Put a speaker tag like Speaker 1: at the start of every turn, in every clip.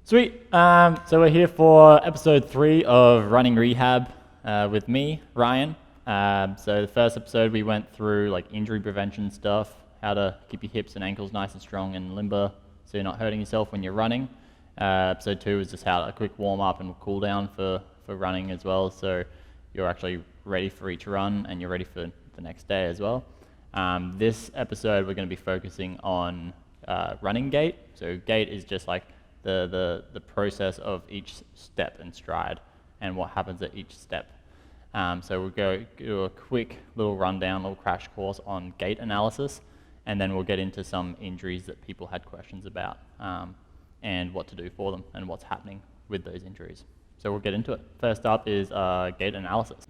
Speaker 1: Sweet. So we're here for episode 3 of Running Rehab with me, Ryan. So the first episode we went through like injury prevention stuff, how to keep your hips and ankles nice and strong and limber so you're not hurting yourself when you're running. Episode 2 was just how a quick warm up and cool down for running as well, so you're actually ready for each run and you're ready for the next day as well. This episode we're going to be focusing on running gait. So gait is just like the process of each step and stride and what happens at each step. So we'll go do a quick little rundown, little crash course on gait analysis, and then we'll get into some injuries that people had questions about and what to do for them and what's happening with those injuries. So we'll get into it. First up is gait analysis.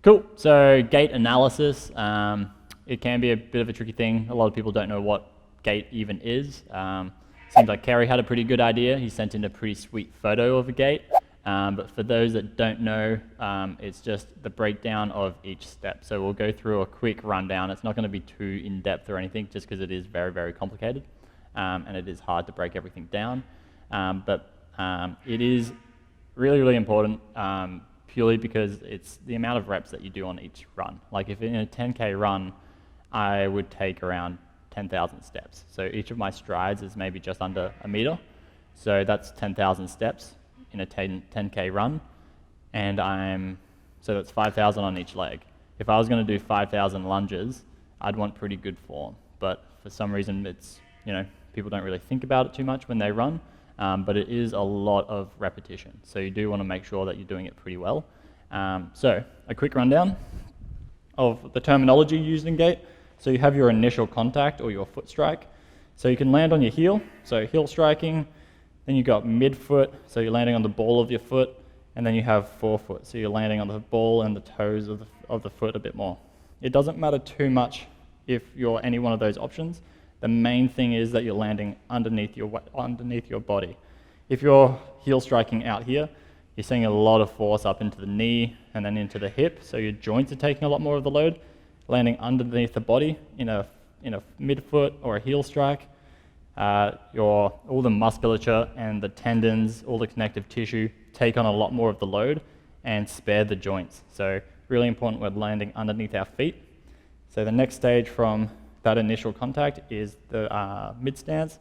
Speaker 1: Cool, so gait analysis, it can be a bit of a tricky thing. A lot of people don't know what gait even is. Seems like Kerry had a pretty good idea. He sent in a pretty sweet photo of a gait. But for those that don't know, it's just the breakdown of each step. So we'll go through a quick rundown. It's not going to be too in-depth or anything, just because it is very, very complicated. And it is hard to break everything down. But it is really, really important purely because it's the amount of reps that you do on each run. Like if in a 10K run, I would take around 10,000 steps. So each of my strides is maybe just under a meter. So that's 10,000 steps in a 10K run. And so that's 5,000 on each leg. If I was going to do 5,000 lunges, I'd want pretty good form. But for some reason, it's, people don't really think about it too much when they run. But it is a lot of repetition. So you do want to make sure that you're doing it pretty well. So a quick rundown of the terminology used in gait. So you have your initial contact or your foot strike. So you can land on your heel, so heel striking. Then you've got midfoot, so you're landing on the ball of your foot. And then you have forefoot, so you're landing on the ball and the toes of the foot a bit more. It doesn't matter too much if you're any one of those options. The main thing is that you're landing underneath your body. If you're heel striking out here, you're seeing a lot of force up into the knee and then into the hip, so your joints are taking a lot more of the load. Landing underneath the body in a midfoot or a heel strike, all the musculature and the tendons, all the connective tissue take on a lot more of the load and spare the joints. So really important we're landing underneath our feet. So the next stage from that initial contact is the mid stance.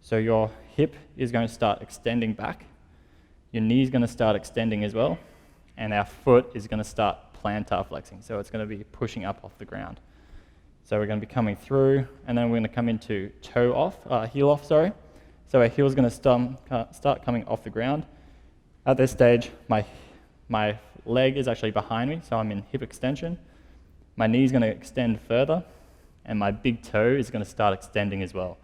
Speaker 1: So your hip is going to start extending back, your knee is going to start extending as well, and our foot is going to start plantar flexing. So it's going to be pushing up off the ground. So we're going to be coming through, and then we're going to come into heel off. So our heel is going to start coming off the ground. At this stage, my leg is actually behind me, so I'm in hip extension. My knee is going to extend further, and my big toe is going to start extending as well.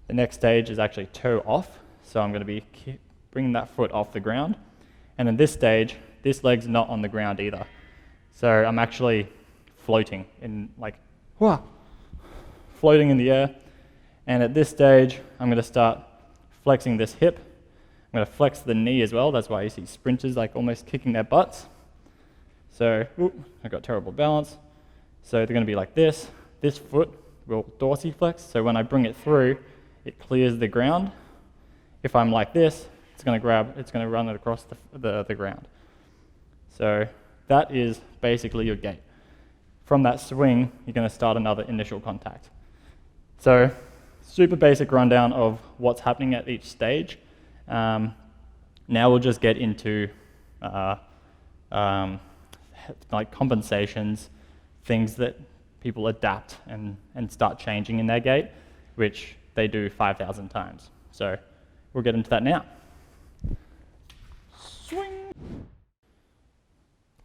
Speaker 1: The next stage is actually toe off, so I'm going to be bringing that foot off the ground. And in this stage, this leg's not on the ground either. So I'm actually floating in floating in the air. And at this stage, I'm going to start flexing this hip. I'm going to flex the knee as well. That's why you see sprinters like almost kicking their butts. So I got terrible balance. So they're going to be like this. This foot will dorsiflex. So when I bring it through, it clears the ground. If I'm like this, it's going to run it across the ground. So that is basically your gait. From that swing, you're going to start another initial contact. So super basic rundown of what's happening at each stage. Now we'll just get into like compensations, things that people adapt and start changing in their gait, which they do 5,000 times. So we'll get into that now. Swing.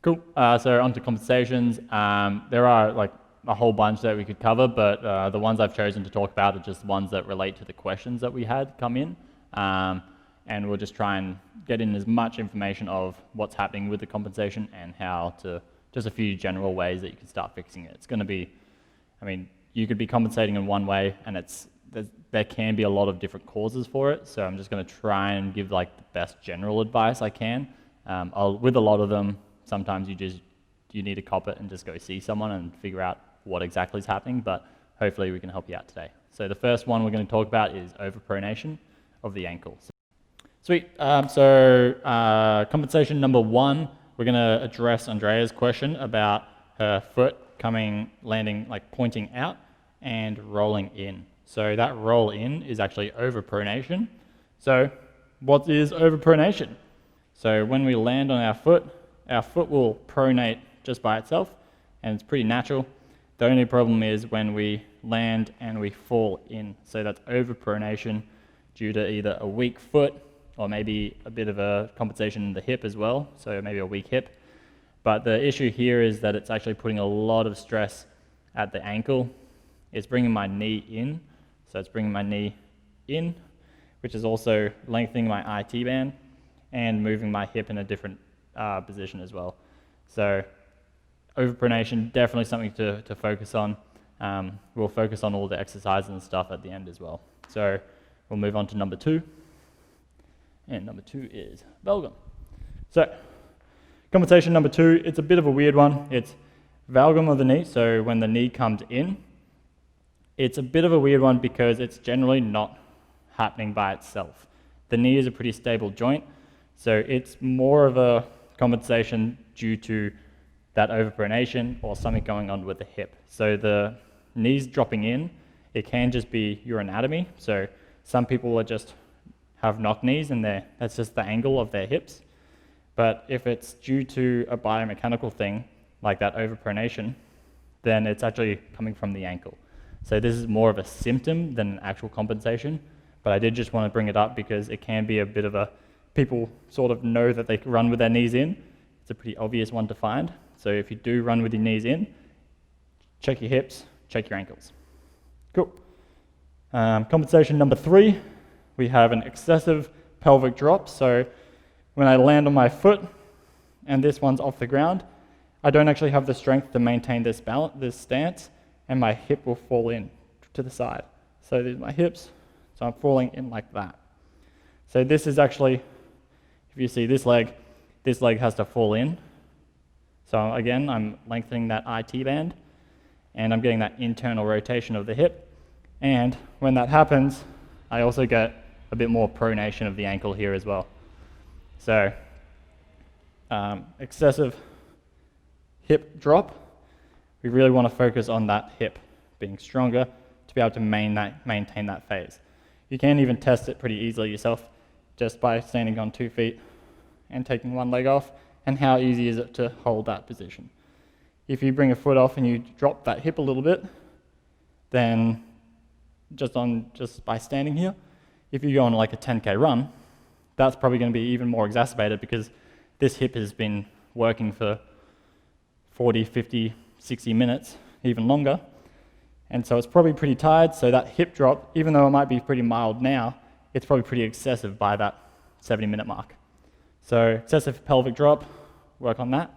Speaker 1: Cool. So onto compensations. There are like a whole bunch that we could cover, but the ones I've chosen to talk about are just ones that relate to the questions that we had come in. And we'll just try and get in as much information of what's happening with the compensation and how to, just a few general ways that you can start fixing it. It's going to be, you could be compensating in one way, and there can be a lot of different causes for it. So I'm just going to try and give like the best general advice I can. With a lot of them, sometimes you need to cop it and just go see someone and figure out what exactly is happening, but hopefully we can help you out today. So the first one we're going to talk about is overpronation of the ankle. Sweet. Compensation number 1, we're going to address Andrea's question about her foot landing, like pointing out and rolling in. So that roll in is actually overpronation. So what is overpronation? So when we land on our foot will pronate just by itself, and it's pretty natural. The only problem is when we land and we fall in. So that's overpronation due to either a weak foot or maybe a bit of a compensation in the hip as well, so maybe a weak hip. But the issue here is that it's actually putting a lot of stress at the ankle. It's bringing my knee in, so it's bringing my knee in, which is also lengthening my IT band and moving my hip in a different position as well. So overpronation, definitely something to focus on. We'll focus on all the exercises and stuff at the end as well. So we'll move on to number 2. And number 2 is Valgum. So compensation number 2, it's a bit of a weird one. It's Valgum of the knee, so when the knee comes in. It's a bit of a weird one because it's generally not happening by itself. The knee is a pretty stable joint, so it's more of a compensation due to that overpronation or something going on with the hip. So the knees dropping in, it can just be your anatomy. So some people have knock knees and that's just the angle of their hips. But if it's due to a biomechanical thing, like that overpronation, then it's actually coming from the ankle. So this is more of a symptom than an actual compensation, but I did just want to bring it up because it can be a bit of people sort of know that they run with their knees in. It's a pretty obvious one to find. So if you do run with your knees in, check your hips, check your ankles. Cool. Compensation number 3, we have an excessive pelvic drop. So when I land on my foot and this one's off the ground, I don't actually have the strength to maintain this stance, and my hip will fall in to the side. So these are my hips, so I'm falling in like that. So this is actually, if you see this leg has to fall in. So again, I'm lengthening that IT band, and I'm getting that internal rotation of the hip. And when that happens, I also get a bit more pronation of the ankle here as well. So excessive hip drop, we really want to focus on that hip being stronger to be able to maintain that phase. You can even test it pretty easily yourself just by standing on 2 feet and taking one leg off, and how easy is it to hold that position. If you bring a foot off and you drop that hip a little bit, then just by standing here, if you go on like a 10K run, that's probably going to be even more exacerbated because this hip has been working for 40, 50, 60 minutes, even longer. And so it's probably pretty tired, so that hip drop, even though it might be pretty mild now, it's probably pretty excessive by that 70-minute mark. So excessive pelvic drop, work on that.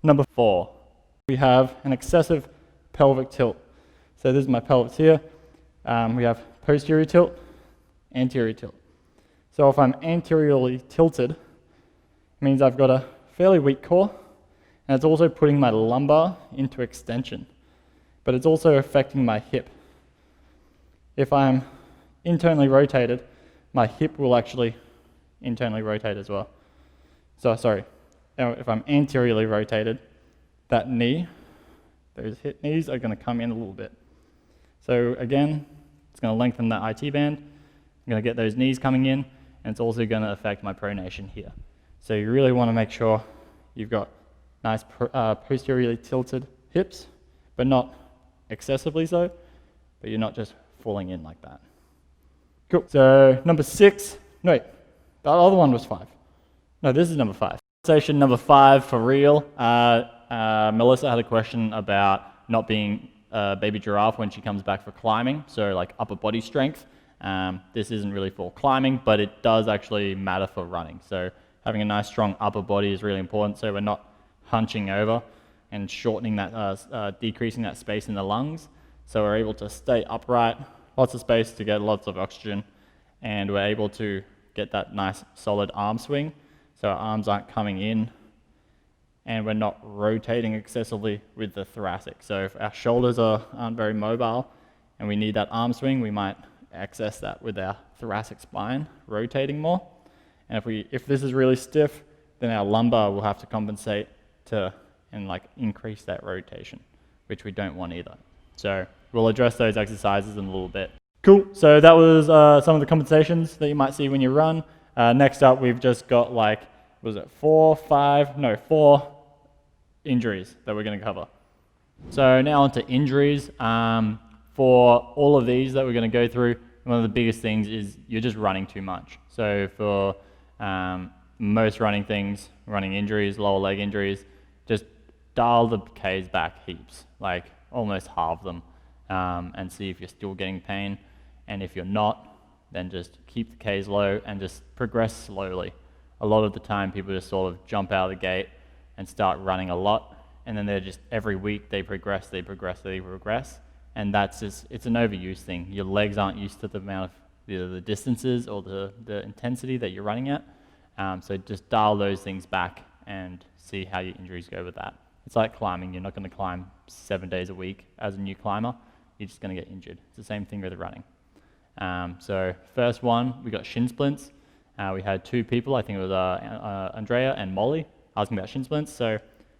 Speaker 1: Number 4, we have an excessive pelvic tilt. So this is my pelvis here. We have posterior tilt, anterior tilt. So if I'm anteriorly tilted, it means I've got a fairly weak core, and it's also putting my lumbar into extension, but it's also affecting my hip. If I'm internally rotated, my hip will actually internally rotate as well. So sorry, if I'm anteriorly rotated, that knee, those hip knees are going to come in a little bit. So again, it's going to lengthen that IT band. I'm going to get those knees coming in, and it's also going to affect my pronation here. So you really want to make sure you've got nice posteriorly tilted hips, but not excessively so, but you're not just falling in like that. Cool. So number 6, no wait, the other one was 5. No, this is number 5. Station number 5 for real. Melissa had a question about not being a baby giraffe when she comes back for climbing, so like upper body strength. This isn't really for climbing, but it does actually matter for running. So having a nice strong upper body is really important, so we're not hunching over and shortening that, decreasing that space in the lungs. So we're able to stay upright, lots of space to get lots of oxygen, and we're able to get that nice solid arm swing. So our arms aren't coming in, and we're not rotating excessively with the thoracic. So if our shoulders aren't very mobile and we need that arm swing, we might access that with our thoracic spine rotating more. And if this is really stiff, then our lumbar will have to compensate and like increase that rotation, which we don't want either. So we'll address those exercises in a little bit. Cool, so that was some of the compensations that you might see when you run. Next up, we've just got like, four injuries that we're gonna cover. So now onto injuries. For all of these that we're gonna go through, one of the biggest things is you're just running too much. So for most running injuries, lower leg injuries, just dial the Ks back heaps, like almost halve them, and see if you're still getting pain. And if you're not, then just keep the Ks low and just progress slowly. A lot of the time people just sort of jump out of the gate and start running a lot, and then they're just every week they progress, and that's just, it's an overuse thing. Your legs aren't used to the amount of the distances or the intensity that you're running at. So just dial those things back and see how your injuries go with that. It's like climbing. You're not going to climb 7 days a week as a new climber. You're just going to get injured. It's the same thing with running. So first one, we got shin splints. We had two people, I think it was Andrea and Molly, asking about shin splints. So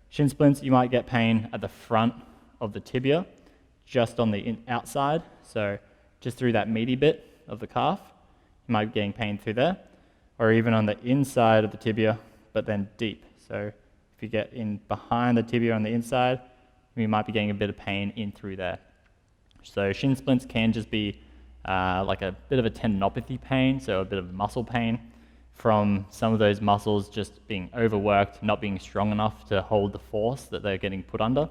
Speaker 1: shin splints, you might get pain at the front of the tibia, just on the outside. So just through that meaty bit of the calf, you might be getting pain through there, or even on the inside of the tibia, but then deep. So if you get in behind the tibia on the inside, you might be getting a bit of pain in through there. So shin splints can just be like a bit of a tendinopathy pain, so a bit of muscle pain from some of those muscles just being overworked, not being strong enough to hold the force that they're getting put under.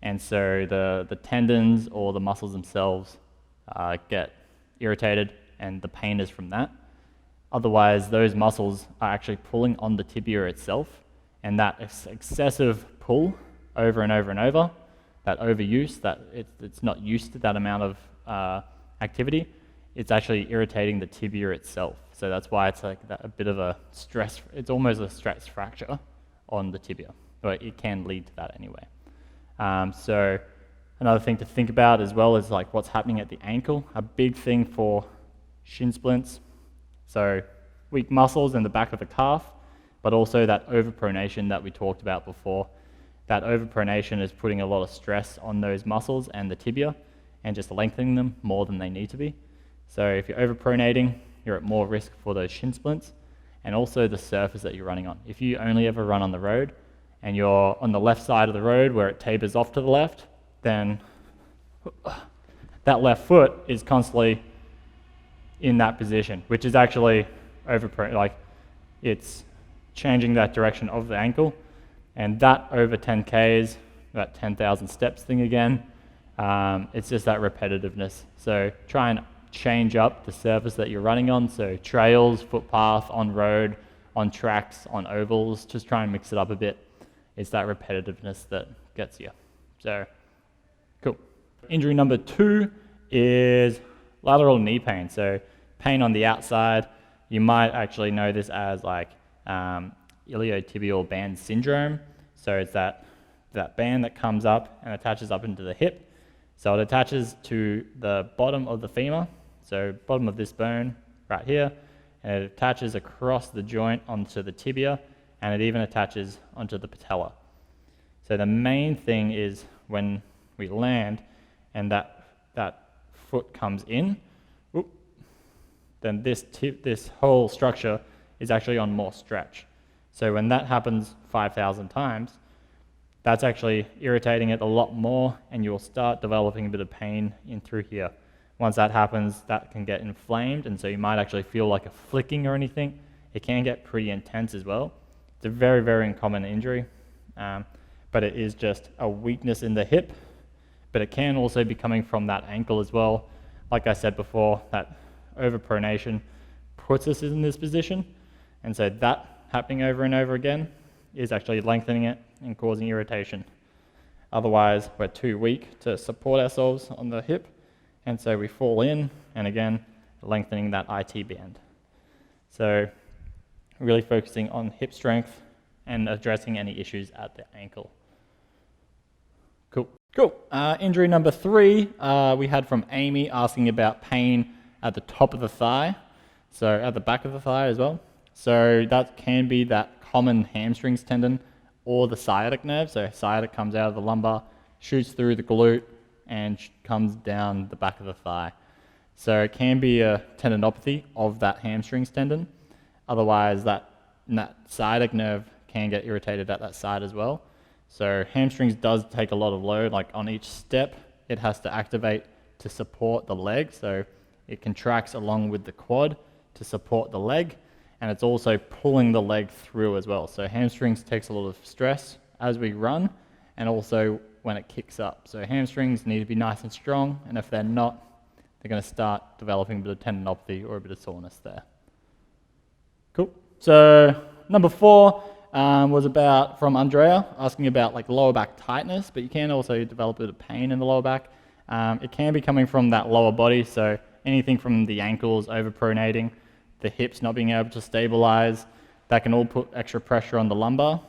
Speaker 1: And so the tendons or the muscles themselves get irritated, and the pain is from that. Otherwise, those muscles are actually pulling on the tibia itself, and that excessive pull over and over and over, that overuse, that it's not used to that amount of activity, it's actually irritating the tibia itself. So that's why it's like a bit of a stress, it's almost a stress fracture on the tibia, but it can lead to that anyway. So another thing to think about as well is like what's happening at the ankle. A big thing for shin splints, so weak muscles in the back of the calf, but also that overpronation that we talked about before. That overpronation is putting a lot of stress on those muscles and the tibia and just lengthening them more than they need to be. So if you're overpronating, you're at more risk for those shin splints, and also the surface that you're running on. If you only ever run on the road and you're on the left side of the road where it tapers off to the left, then that left foot is constantly in that position, which is actually it's changing that direction of the ankle, and that over 10 Ks, that 10,000 steps thing again, it's just that repetitiveness. So try and change up the surface that you're running on, so trails, footpath, on road, on tracks, on ovals, just try and mix it up a bit. It's that repetitiveness that gets you. So, cool. Injury number 2 is lateral knee pain. So pain on the outside. You might actually know this as like iliotibial band syndrome. So it's that band that comes up and attaches up into the hip. So it attaches to the bottom of the femur, so bottom of this bone right here, and it attaches across the joint onto the tibia, and it even attaches onto the patella. So the main thing is when we land and that foot comes in, then this whole structure is actually on more stretch. So when that happens 5,000 times, that's actually irritating it a lot more, and you'll start developing a bit of pain in through here. Once that happens, that can get inflamed, and so you might actually feel like a flicking or anything. It can get pretty intense as well. It's a very, very uncommon injury, but it is just a weakness in the hip, but it can also be coming from that ankle as well. Like I said before, that overpronation puts us in this position, and so that happening over and over again is actually lengthening it and causing irritation. Otherwise, we're too weak to support ourselves on the hip, and so we fall in, and again, lengthening that IT band. So really focusing on hip strength and addressing any issues at the ankle. Cool. Injury number 3, we had from Amy asking about pain at the top of the thigh, so at the back of the thigh as well. So that can be that common hamstrings tendon or the sciatic nerve. So sciatic comes out of the lumbar, shoots through the glute, and comes down the back of the thigh. So it can be a tendinopathy of that hamstrings tendon. Otherwise, that sciatic nerve can get irritated at that side as well. So hamstrings does take a lot of load. Like on each step, it has to activate to support the leg. So it contracts along with the quad to support the leg, and it's also pulling the leg through as well. So hamstrings takes a lot of stress as we run, and also when it kicks up. So hamstrings need to be nice and strong, and if they're not, they're going to start developing a bit of tendinopathy or a bit of soreness there. Cool. So number 4 was about from Andrea, asking about like lower back tightness, but you can also develop a bit of pain in the lower back. It can be coming from that lower body, so anything from the ankles overpronating, the hips not being able to stabilize, that can all put extra pressure on the lumbar,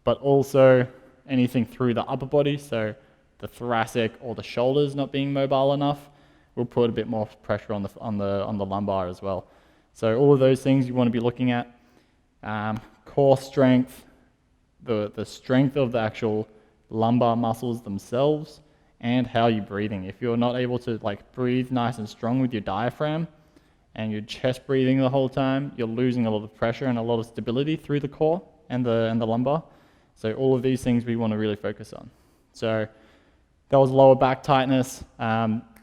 Speaker 1: but also anything through the upper body, so the thoracic or the shoulders not being mobile enough, will put a bit more pressure on the lumbar as well. So all of those things you want to be looking at. Core strength, the strength of the actual lumbar muscles themselves, and how you're breathing. If you're not able to like breathe nice and strong with your diaphragm and you're chest breathing the whole time, you're losing a lot of pressure and a lot of stability through the core and the lumbar. So all of these things we want to really focus on. So that was lower back tightness.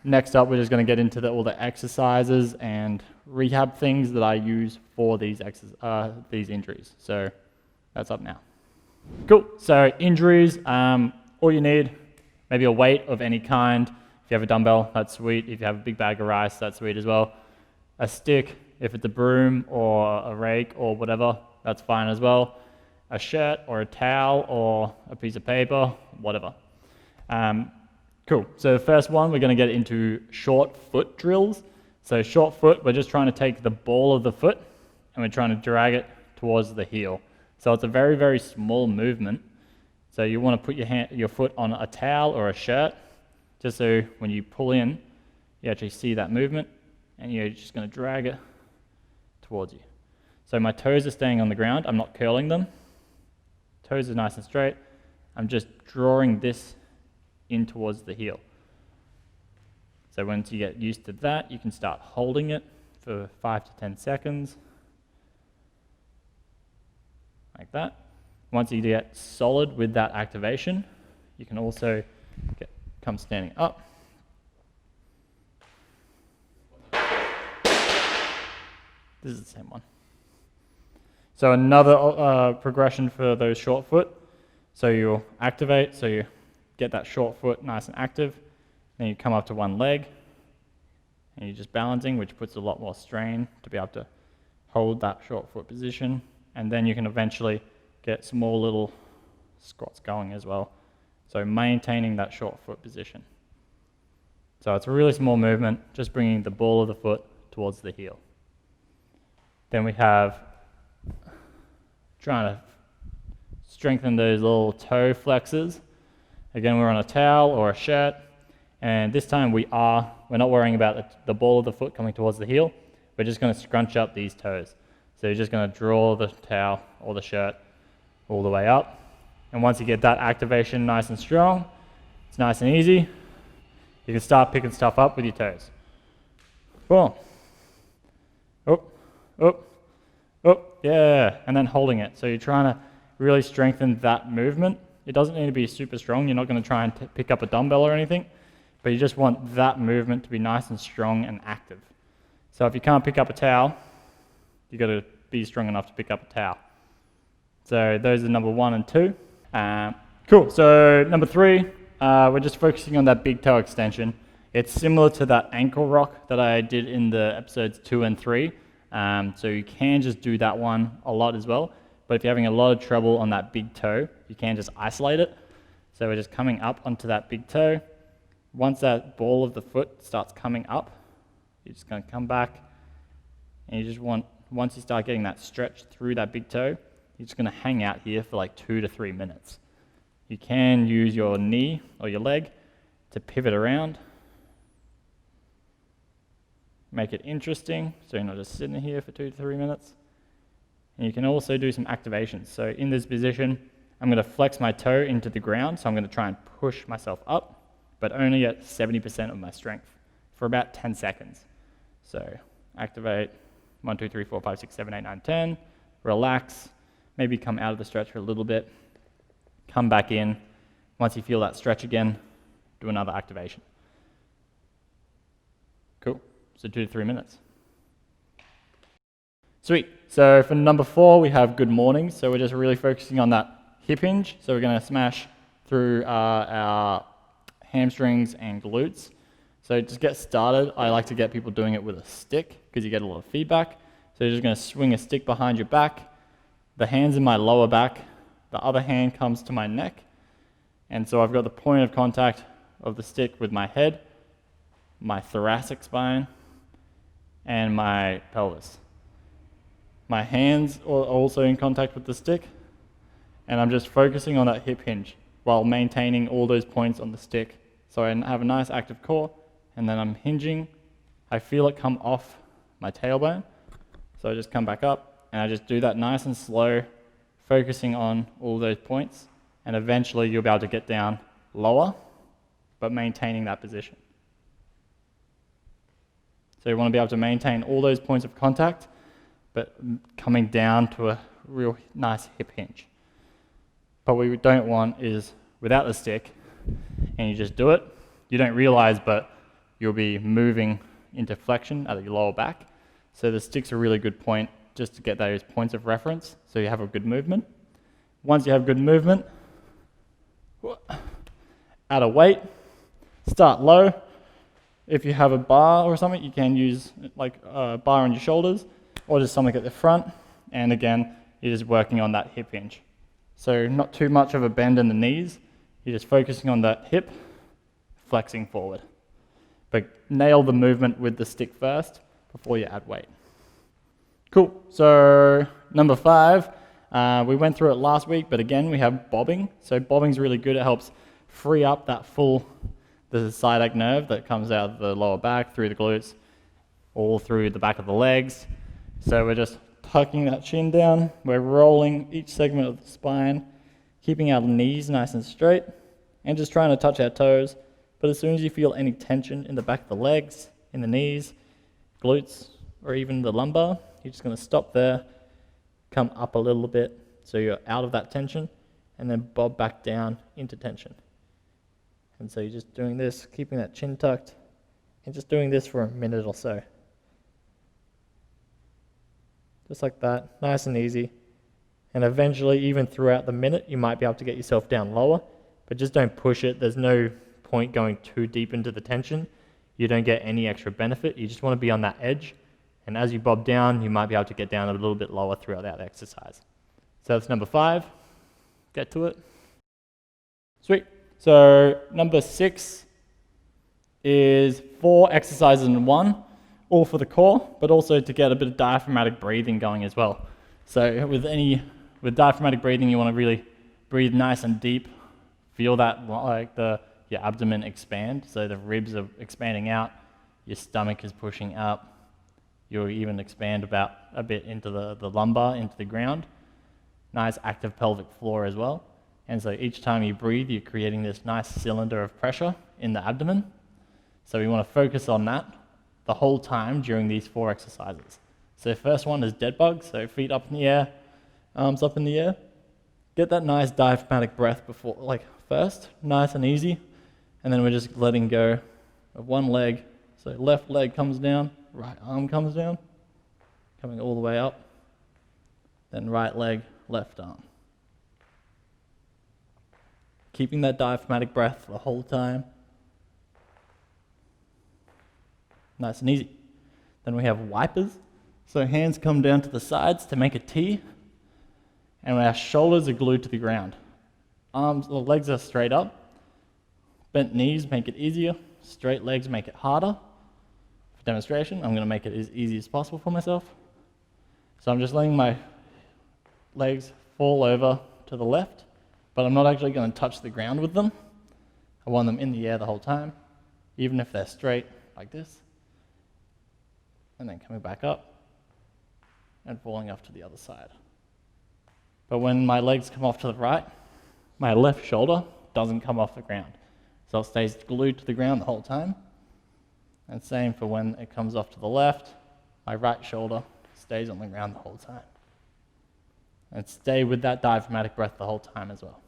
Speaker 1: Next up, we're just going to get into all the exercises and rehab things that I use for these injuries. So that's up now. Cool. So injuries, all you need, maybe a weight of any kind. If you have a dumbbell, that's sweet. If you have a big bag of rice, that's sweet as well. A stick, if it's a broom or a rake or whatever, that's fine as well. A shirt or a towel or a piece of paper, whatever. Cool. So the first one, we're going to get into short foot drills. So short foot, we're just trying to take the ball of the foot and we're trying to drag it towards the heel. So it's a very, very small movement. So you want to put your foot on a towel or a shirt, just so when you pull in, you actually see that movement, and you're just going to drag it towards you. So my toes are staying on the ground. I'm not curling them. Toes are nice and straight. I'm just drawing this in towards the heel. So once you get used to that, you can start holding it for 5 to 10 seconds, like that. Once you get solid with that activation, you can also come standing up. This is the same one. So another progression for those short foot. So you'll activate, so you get that short foot nice and active. Then you come up to one leg, and you're just balancing, which puts a lot more strain to be able to hold that short foot position. And then you can eventually get small little squats going as well. So maintaining that short foot position. So it's a really small movement, just bringing the ball of the foot towards the heel. Then we have trying to strengthen those little toe flexors. Again, we're on a towel or a shirt, and this time we're not worrying about the ball of the foot coming towards the heel. We're just going to scrunch up these toes. So you're just going to draw the towel or the shirt all the way up. And once you get that activation nice and strong, it's nice and easy. You can start picking stuff up with your toes. Boom. Yeah, and then holding it. So you're trying to really strengthen that movement. It doesn't need to be super strong. You're not going to try and pick up a dumbbell or anything, but you just want that movement to be nice and strong and active. So if you can't pick up a towel, you've got to be strong enough to pick up a towel. So those are number 1 and 2. Cool. So number 3, we're just focusing on that big toe extension. It's similar to that ankle rock that I did in the episodes 2 and 3. So you can just do that one a lot as well. But if you're having a lot of trouble on that big toe, you can just isolate it. So we're just coming up onto that big toe. Once that ball of the foot starts coming up, you're just going to come back, and you just want, once you start getting that stretch through that big toe, you're just going to hang out here for like 2 to 3 minutes. You can use your knee or your leg to pivot around make it interesting, so you're not just sitting here for 2 to 3 minutes. And you can also do some activations. So in this position, I'm going to flex my toe into the ground, so I'm going to try and push myself up, but only at 70% of my strength for about 10 seconds. So activate 1, 2, 3, 4, 5, 6, 7, 8, 9, 10. Relax, maybe come out of the stretch for a little bit. Come back in. Once you feel that stretch again, do another activation. Cool. So 2 to 3 minutes. Sweet. So for number 4, we have good morning. So we're just really focusing on that hip hinge. So we're going to smash through our hamstrings and glutes. So to get started, I like to get people doing it with a stick because you get a lot of feedback. So you're just going to swing a stick behind your back. The hand's in my lower back. The other hand comes to my neck. And so I've got the point of contact of the stick with my head, my thoracic spine, and my pelvis. My hands are also in contact with the stick, and I'm just focusing on that hip hinge while maintaining all those points on the stick. So I have a nice active core, and then I'm hinging. I feel it come off my tailbone. So I just come back up, and I just do that nice and slow, focusing on all those points, and eventually you'll be able to get down lower, but maintaining that position. So you want to be able to maintain all those points of contact, but coming down to a real nice hip hinge. But what we don't want is without the stick, and you just do it, you don't realize, but you'll be moving into flexion at your lower back. So the stick's a really good point just to get those points of reference so you have a good movement. Once you have good movement, add a weight, start low. If you have a bar or something, you can use like a bar on your shoulders or just something at the front. And again, you're just working on that hip hinge. So not too much of a bend in the knees. You're just focusing on that hip, flexing forward. But nail the movement with the stick first before you add weight. Cool. So number 5, we went through it last week, but again, we have bobbing. So bobbing's really good. It helps free up that the sciatic nerve that comes out of the lower back, through the glutes, all through the back of the legs. So we're just tucking that shin down. We're rolling each segment of the spine, keeping our knees nice and straight, and just trying to touch our toes. But as soon as you feel any tension in the back of the legs, in the knees, glutes, or even the lumbar, you're just going to stop there, come up a little bit so you're out of that tension, and then bob back down into tension. And so you're just doing this, keeping that chin tucked, and just doing this for a minute or so. Just like that, nice and easy. And eventually, even throughout the minute, you might be able to get yourself down lower, but just don't push it. There's no point going too deep into the tension. You don't get any extra benefit. You just want to be on that edge. And as you bob down, you might be able to get down a little bit lower throughout that exercise. So that's number 5. Get to it. Sweet. So number 6 is 4 exercises in one, all for the core, but also to get a bit of diaphragmatic breathing going as well. So with diaphragmatic breathing, you want to really breathe nice and deep. Feel that like your abdomen expand, so the ribs are expanding out, your stomach is pushing up. You'll even expand about a bit into the lumbar, into the ground. Nice active pelvic floor as well. And so each time you breathe, you're creating this nice cylinder of pressure in the abdomen. So we want to focus on that the whole time during these 4 exercises. So the first one is dead bug, so feet up in the air, arms up in the air. Get that nice diaphragmatic breath first, nice and easy. And then we're just letting go of one leg. So left leg comes down, right arm comes down, coming all the way up. Then right leg, left arm. Keeping that diaphragmatic breath the whole time. Nice and easy. Then we have wipers. So hands come down to the sides to make a T. And our shoulders are glued to the ground. Legs are straight up. Bent knees make it easier. Straight legs make it harder. For demonstration, I'm going to make it as easy as possible for myself. So I'm just letting my legs fall over to the left, but I'm not actually going to touch the ground with them. I want them in the air the whole time, even if they're straight like this. and then coming back up and falling off to the other side. But when my legs come off to the right, my left shoulder doesn't come off the ground. So it stays glued to the ground the whole time. And same for when it comes off to the left, my right shoulder stays on the ground the whole time. And stay with that diaphragmatic breath the whole time as well.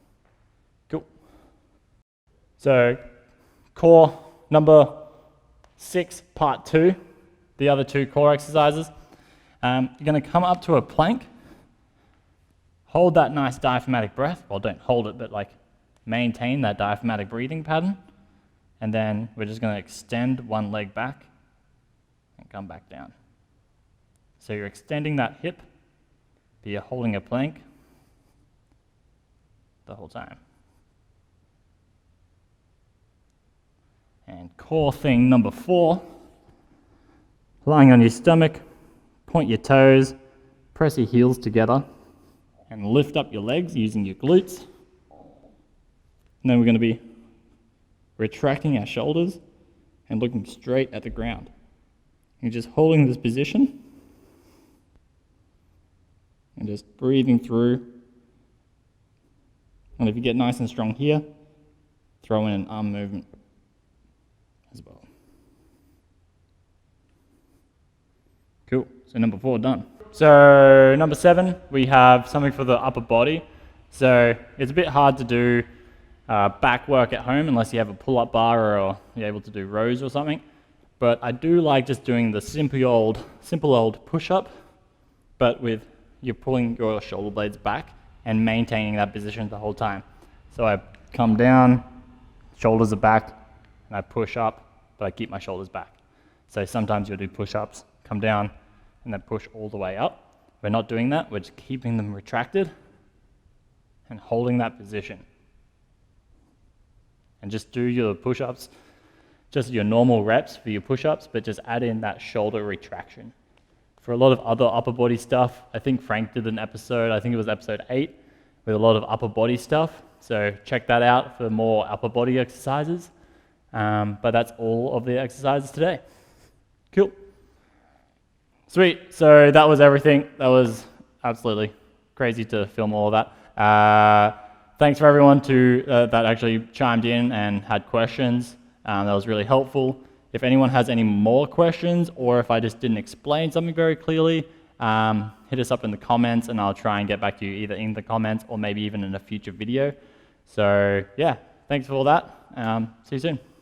Speaker 1: Cool. So core number 6, part 2, the other 2 core exercises. You're going to come up to a plank, hold that nice diaphragmatic breath. Well, don't hold it, but like maintain that diaphragmatic breathing pattern. And then we're just going to extend one leg back and come back down. So you're extending that hip, but you're holding a plank the whole time. And core thing number 4, lying on your stomach, point your toes, press your heels together, and lift up your legs using your glutes. And then we're going to be retracting our shoulders and looking straight at the ground. You're just holding this position and just breathing through. And if you get nice and strong here, throw in an arm movement as well. Cool. So number 4 done. So number 7, we have something for the upper body. So it's a bit hard to do back work at home unless you have a pull-up bar or you're able to do rows or something. But I do like just doing the simple old push-up, but with you're pulling your shoulder blades back and maintaining that position the whole time. So I come down, shoulders are back, and I push up, but I keep my shoulders back. So sometimes you'll do push-ups, come down, and then push all the way up. We're not doing that, we're just keeping them retracted and holding that position. And just do your push-ups, just your normal reps for your push-ups, but just add in that shoulder retraction. For a lot of other upper body stuff, I think Frank did an episode, I think it was episode 8, with a lot of upper body stuff. So check that out for more upper body exercises. But that's all of the exercises today. Cool. Sweet. So that was everything. That was absolutely crazy to film all of that. Thanks for everyone that actually chimed in and had questions. That was really helpful. If anyone has any more questions, or if I just didn't explain something very clearly, hit us up in the comments and I'll try and get back to you either in the comments or maybe even in a future video. So yeah, thanks for all that. See you soon.